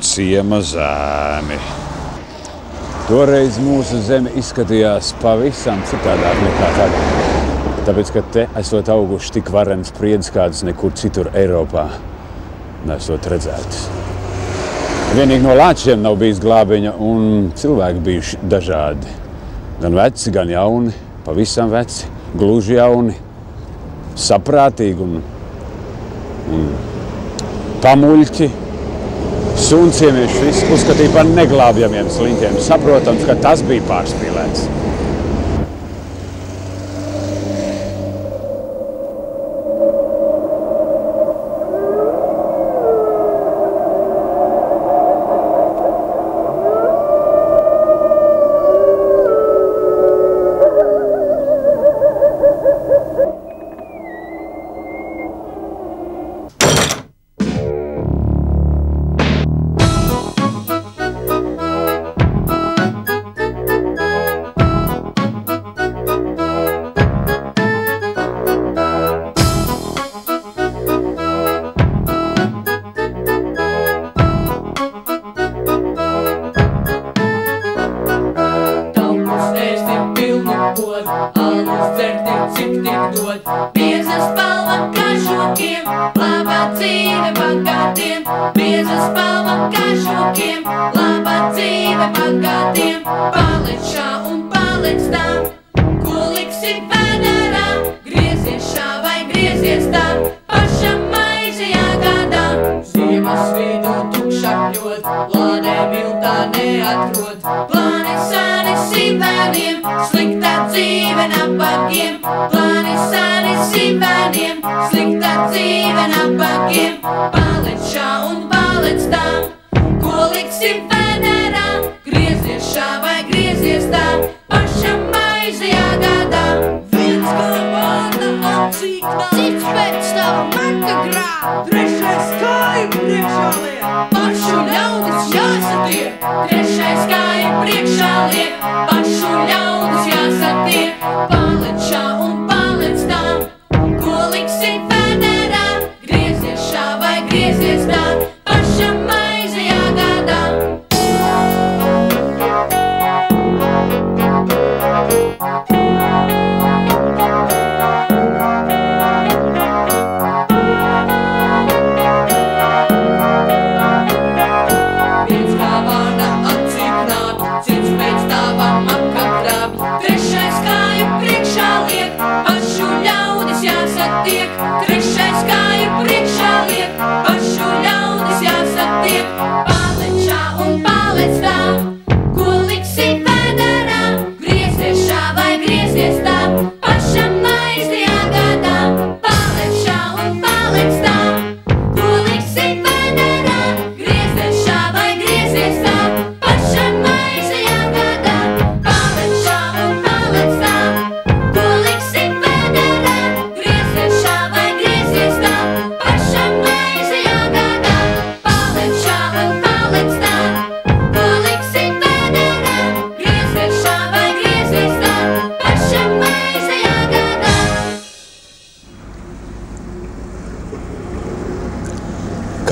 ciema zēni. Toreiz mūsu zeme izskatījās pavisam citādāk nekā tagad. Tāpēc, ka te esot auguši tik varenas priedis, kādas nekur citur Eiropā nesot redzētas. Vienīgi no lāčiem nav bijis glābiņa, un cilvēki bijuši dažādi. Gan veci, gan jauni, pavisam veci, gluži jauni, saprātīgi un pamuļķi. Sunciemieši viss uzskatīja par neglābjamiem sliņķiem. Saprotams, ka tas bija pārspīlēts.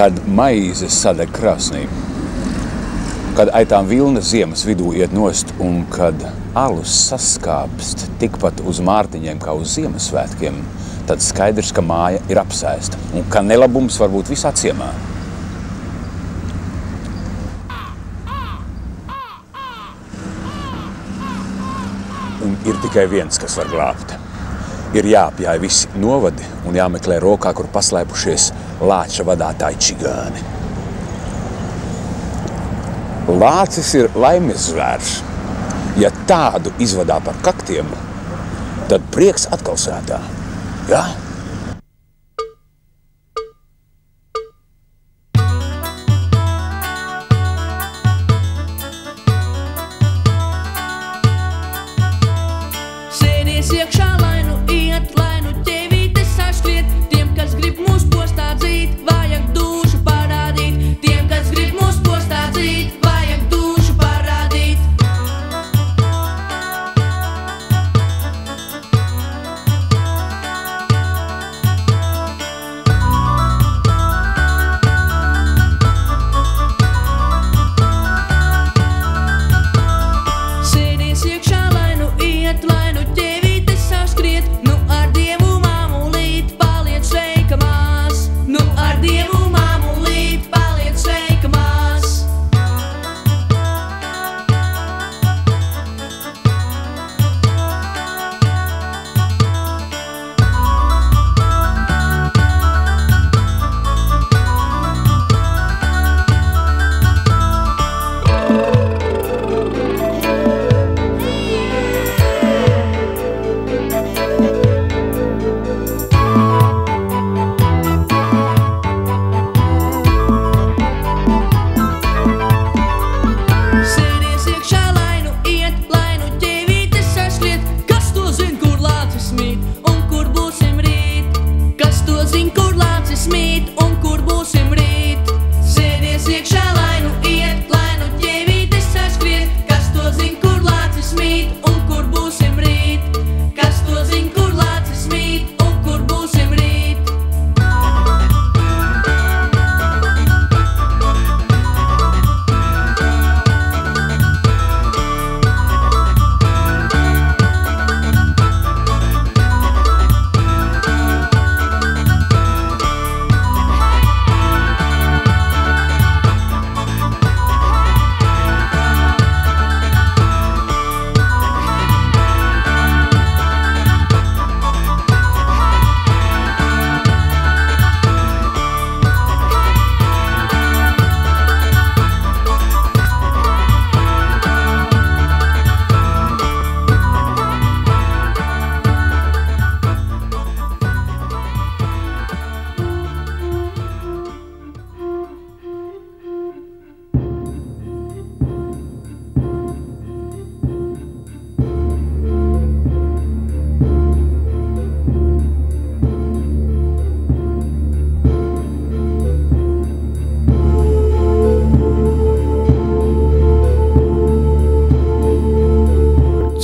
Kad maize sadeg krāsnī, kad aitām vilna ziemas vidū iet nost un kad alus saskāpst tikpat uz Mārtiņiem kā uz Ziemassvētkiem, tad skaidrs, ka māja ir apsēsta un ka nelabums var būt visā ciemā. Un ir tikai viens, kas var glābt. Ir jāapjāj visi novadi un jāmeklē rokā, kur paslēpušies lāča vadātāji čigāni. Lācis ir laimes zvērs. Ja tādu izvadā par kaktiem, tad prieks atkal sētā. Ja?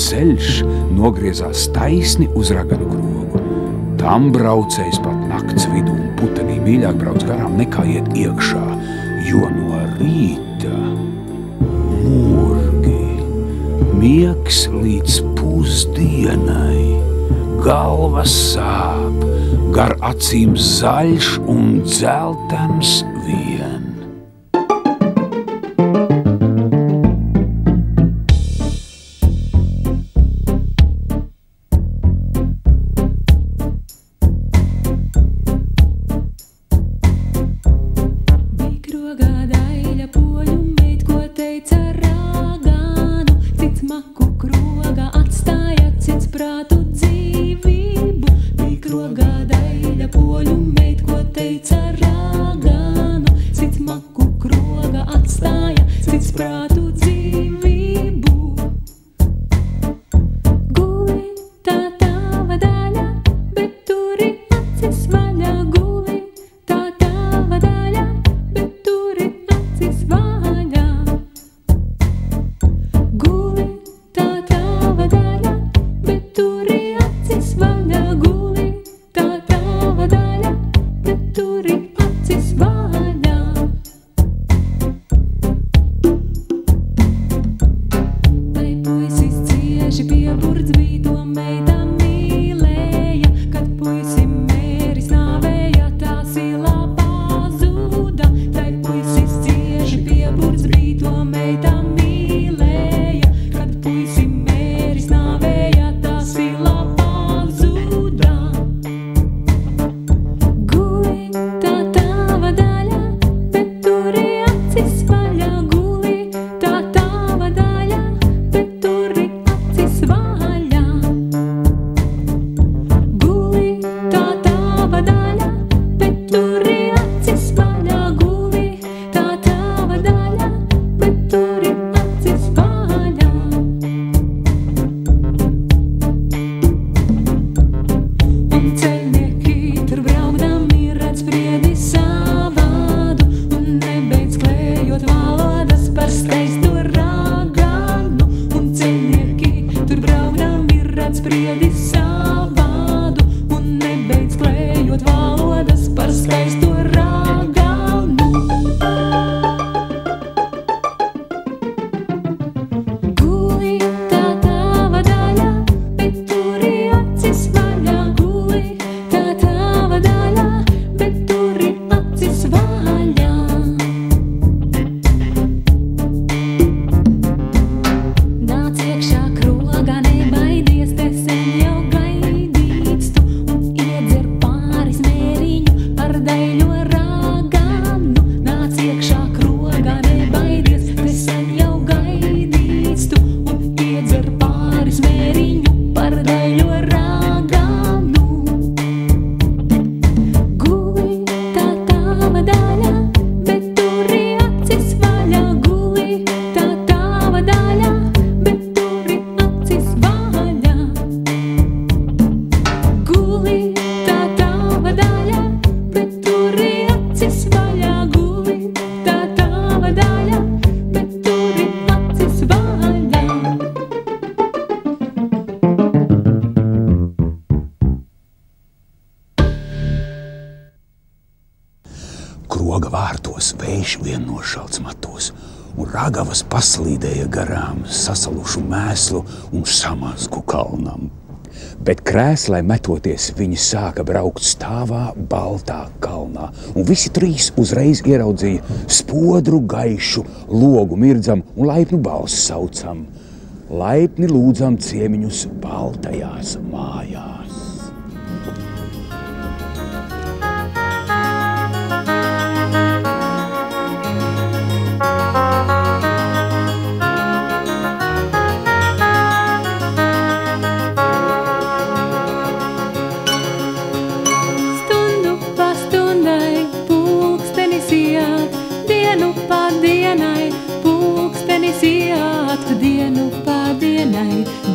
ceļš nogriezās taisni uz Raganu krogu. Tam braucējs pat nakts vidū un putenī mīļāk brauc garām nekā iet iekšā, jo no rīta murgi, miegs līdz pusdienai, galva sāp, gar acīm zaļš un dzeltens vien. Kroga vārtos vējš vien nošalts matos, un ragavas paslīdēja garām sasalušu mēslu un samazgu kalnam. Bet krēslai metoties, viņi sāka braukt stāvā baltā kalnā, un visi trīs uzreiz ieraudzīja spodru gaišu, logu mirdzam un laipnu balsi saucam. Laipni lūdzam ciemiņus baltajās mājās.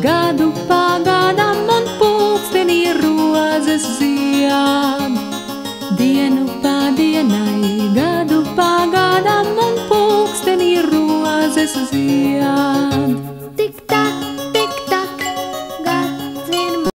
Gadu pagadam un pulkstenī rozes zied. Dienu pa dienai, gadu pagadam un pulkstenī rozes zied.